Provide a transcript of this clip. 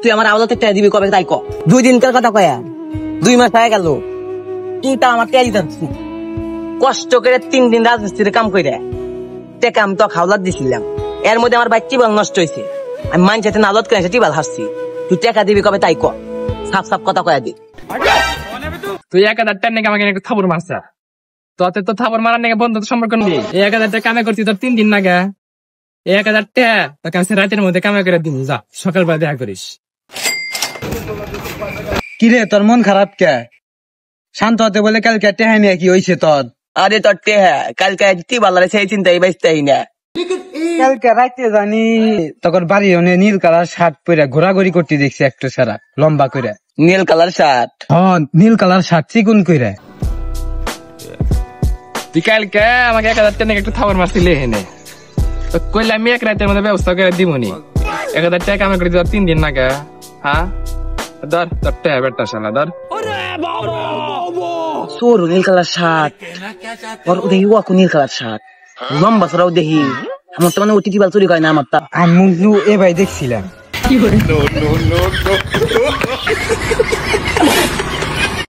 তুই আমার আওলাতে টেয়া দিবি কবে তাই ক। 2 দিনকার কথা কয়া 2 মাস হয়ে গেল, তুই তা আমার টেয়া দিতে কষ্ট করে 3 দিন রাজমিস্ত্রির কাম করে টেকা আমি তো খাওলাত দিছিলাম। এর মধ্যে আমার বাইক টিবাল নষ্ট হয়েছে, আমি মানছে না আলত করে টিবাল হারছি। তুই টাকা দিবি কবে তাই ক, সাফ সাফ কথা কয়া দি। তুই 1000 টাকা নাকি আমাকে একটু থাপড় মারছা, তোতে তো থাপড় মারার নাকি বন্ধুত্ব সম্পর্ক নেই। 1000 টাকা কামে করছি তোর 3 দিন নাগা, 1000 টাকা তোকে আমি রাতের মধ্যে কামে করে দিব, যা সকালবেলা দেখা করিস। কিরে তোর মন খারাপ কে? শান্ত হতে বলে কালকে টেহা নিয়ে কি হয়েছে তোর? আরে তোর টেহা কালকে টিবালারে সেই চিন্তাই বাইসতাই না। কালকে রাইতে জানি তখন বাড়ি অনে নীল কালার শার্ট পরে ঘোরাঘুরি করতে দেখছি একটু সারা লম্বা করে। নীল কালার শার্ট? হ্যাঁ নীল কালার শার্ট চিকুন করে। তুই কালকে আমাকে 1000 টাকা নাকি একটু থাপড় মারছিলি এনে, তো কইলে আমি এক রাতের মধ্যে ব্যবস্থা করে দিবনি। 1000 টাকা কামে করে তোর 3 দিন নাগা। হ্যাঁ ধর তোর টাকা বেটা শালা ধর। সোর নীল কালার শার্ট, ওর দেখি ওয়াকু নীল কালার শার্ট লম্বা সরাও দেখি। আমার তো মানে ওটি টিবাল চুরি করে না আমার তা। আমি এ ভাই দেখছিলাম।